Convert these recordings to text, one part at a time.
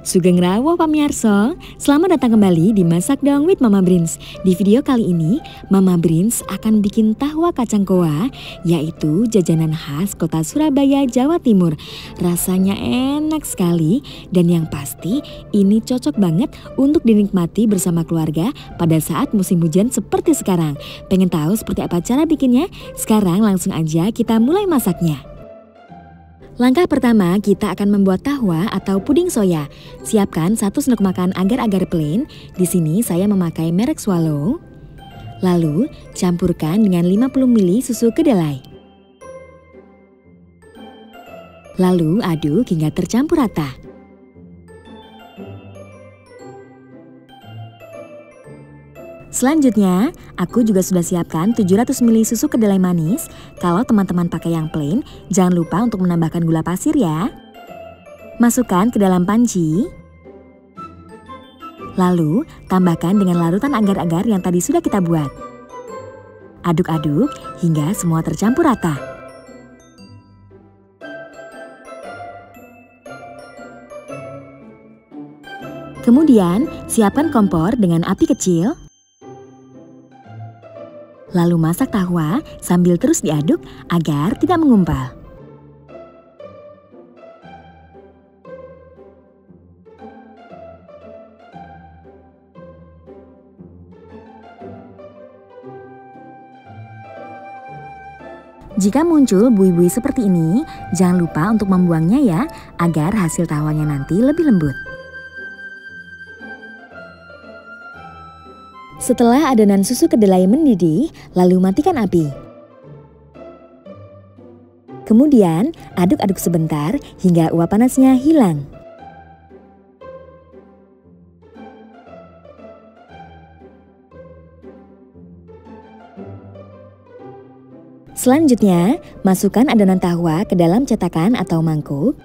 Sugeng rawuh pamirsa, selamat datang kembali di Masak Dong with Mama Brins. Di video kali ini, Mama Brins akan bikin tahwa kacang koa, yaitu jajanan khas kota Surabaya, Jawa Timur. Rasanya enak sekali dan yang pasti ini cocok banget untuk dinikmati bersama keluarga pada saat musim hujan seperti sekarang. Pengen tahu seperti apa cara bikinnya? Sekarang langsung aja kita mulai masaknya. Langkah pertama, kita akan membuat tahwa atau puding soya. Siapkan 1 sendok makan agar-agar plain. Di sini saya memakai merek Swallow. Lalu, campurkan dengan 50 ml susu kedelai. Lalu aduk hingga tercampur rata. Selanjutnya, aku juga sudah siapkan 700 ml susu kedelai manis. Kalau teman-teman pakai yang plain, jangan lupa untuk menambahkan gula pasir ya. Masukkan ke dalam panci. Lalu, tambahkan dengan larutan agar-agar yang tadi sudah kita buat. Aduk-aduk hingga semua tercampur rata. Kemudian, siapkan kompor dengan api kecil. Lalu masak tahwa sambil terus diaduk agar tidak mengumpal. Jika muncul buih-buih seperti ini, jangan lupa untuk membuangnya ya, agar hasil tahwanya nanti lebih lembut. Setelah adonan susu kedelai mendidih, lalu matikan api. Kemudian, aduk-aduk sebentar hingga uap panasnya hilang. Selanjutnya, masukkan adonan tahwa ke dalam cetakan atau mangkuk.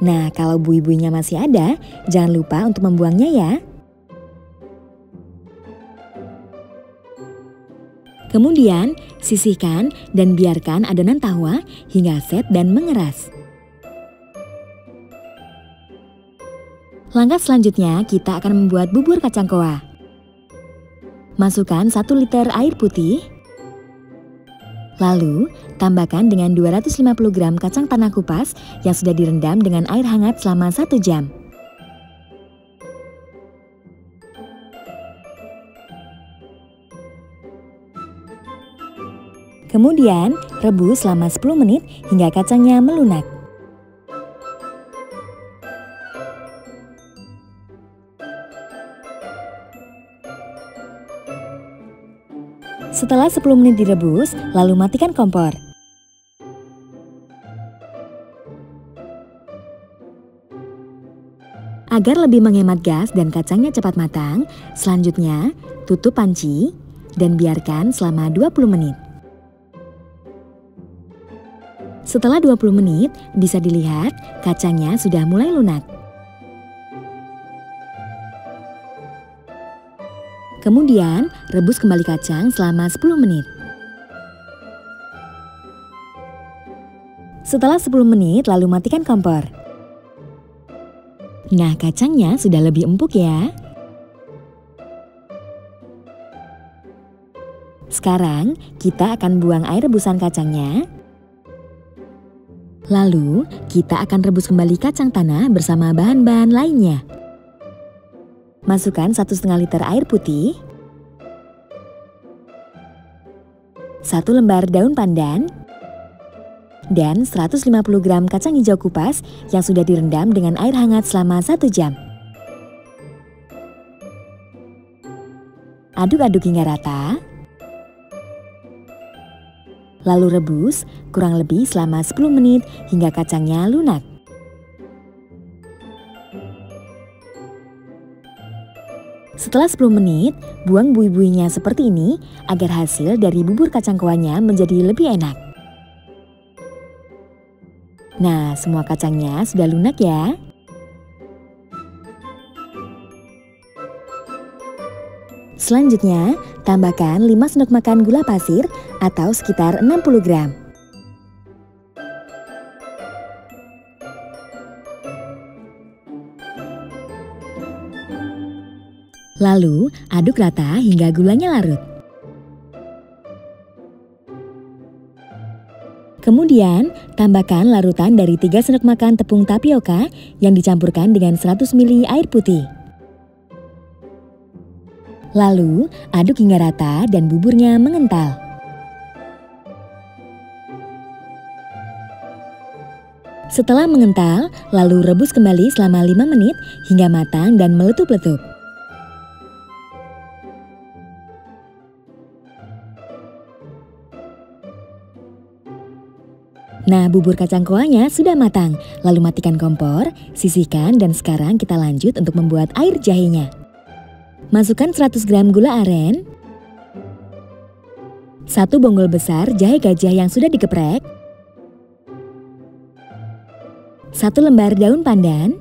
Nah, kalau buih-buihnya masih ada, jangan lupa untuk membuangnya ya. Kemudian, sisihkan dan biarkan adonan tahwa hingga set dan mengeras. Langkah selanjutnya, kita akan membuat bubur kacang koa. Masukkan 1 liter air putih. Lalu, tambahkan dengan 250 gram kacang tanah kupas yang sudah direndam dengan air hangat selama 1 jam. Kemudian, rebus selama 10 menit hingga kacangnya melunak. Setelah 10 menit direbus, lalu matikan kompor. Agar lebih menghemat gas dan kacangnya cepat matang, selanjutnya tutup panci dan biarkan selama 20 menit. Setelah 20 menit, bisa dilihat kacangnya sudah mulai lunak. Kemudian, rebus kembali kacang selama 10 menit. Setelah 10 menit, lalu matikan kompor. Nah, kacangnya sudah lebih empuk ya. Sekarang, kita akan buang air rebusan kacangnya. Lalu, kita akan rebus kembali kacang tanah bersama bahan-bahan lainnya. Masukkan 1,5 liter air putih, 1 lembar daun pandan, dan 150 gram kacang hijau kupas yang sudah direndam dengan air hangat selama 1 jam. Aduk-aduk hingga rata. Lalu rebus kurang lebih selama 10 menit hingga kacangnya lunak. Setelah 10 menit, buang buih-buihnya seperti ini agar hasil dari bubur kacang koanya menjadi lebih enak. Nah, semua kacangnya sudah lunak ya. Selanjutnya, tambahkan 5 sendok makan gula pasir atau sekitar 60 gram. Lalu aduk rata hingga gulanya larut. Kemudian tambahkan larutan dari 3 sendok makan tepung tapioka yang dicampurkan dengan 100 ml air putih. Lalu aduk hingga rata dan buburnya mengental. Setelah mengental, lalu rebus kembali selama 5 menit hingga matang dan meletup-letup. Nah, bubur kacang koanya sudah matang, lalu matikan kompor, sisihkan dan sekarang kita lanjut untuk membuat air jahenya. Masukkan 100 gram gula aren, 1 bonggol besar jahe gajah yang sudah digeprek, 1 lembar daun pandan,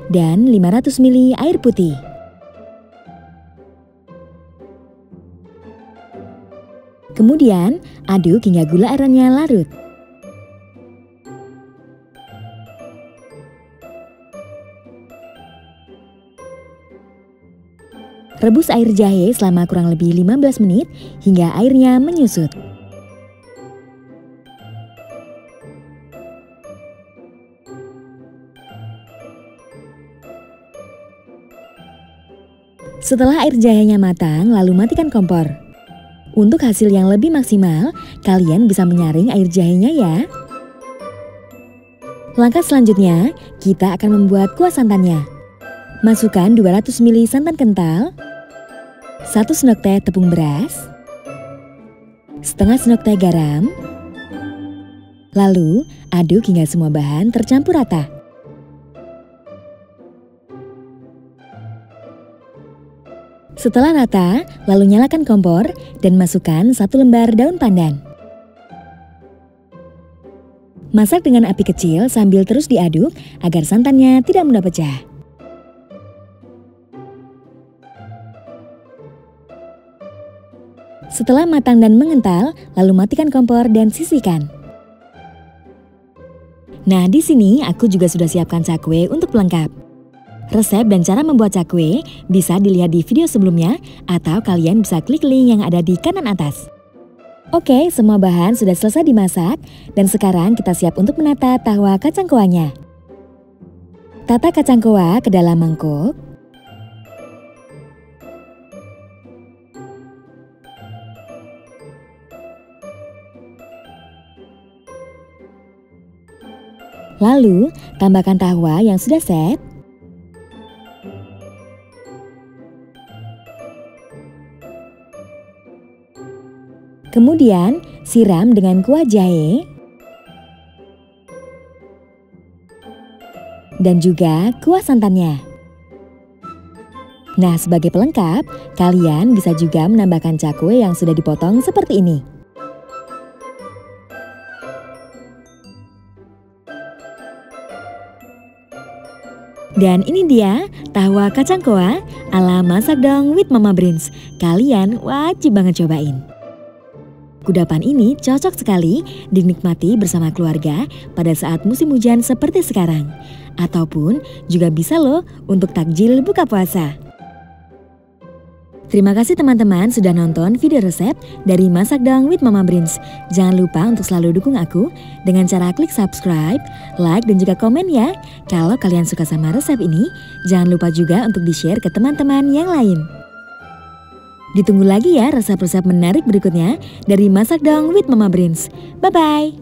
dan 500 ml air putih. Kemudian aduk hingga gula arennya larut. Rebus air jahe selama kurang lebih 15 menit hingga airnya menyusut. Setelah air jahenya matang, lalu matikan kompor. Untuk hasil yang lebih maksimal, kalian bisa menyaring air jahenya ya. Langkah selanjutnya, kita akan membuat kuah santannya. Masukkan 200 ml santan kental, 1 sendok teh tepung beras, setengah sendok teh garam, lalu aduk hingga semua bahan tercampur rata. Setelah rata, lalu nyalakan kompor dan masukkan 1 lembar daun pandan. Masak dengan api kecil sambil terus diaduk agar santannya tidak mudah pecah. Setelah matang dan mengental, lalu matikan kompor dan sisihkan. Nah, di sini aku juga sudah siapkan cakwe untuk pelengkap. Resep dan cara membuat cakwe bisa dilihat di video sebelumnya atau kalian bisa klik link yang ada di kanan atas. Oke, semua bahan sudah selesai dimasak dan sekarang kita siap untuk menata tahwa kacang koanya. Tata kacang koa ke dalam mangkok. Lalu, tambahkan tahwa yang sudah set. Kemudian, siram dengan kuah jahe. Dan juga kuah santannya. Nah, sebagai pelengkap, kalian bisa juga menambahkan cakwe yang sudah dipotong seperti ini. Dan ini dia tahwa kacang koa ala Masak Dong with Mama Brins. Kalian wajib banget cobain. Kudapan ini cocok sekali dinikmati bersama keluarga pada saat musim hujan seperti sekarang. Ataupun juga bisa loh untuk takjil buka puasa. Terima kasih teman-teman sudah nonton video resep dari Masak Dong with Mama Brins. Jangan lupa untuk selalu dukung aku dengan cara klik subscribe, like, dan juga komen ya. Kalau kalian suka sama resep ini, jangan lupa juga untuk di-share ke teman-teman yang lain. Ditunggu lagi ya resep-resep menarik berikutnya dari Masak Dong with Mama Brins. Bye-bye!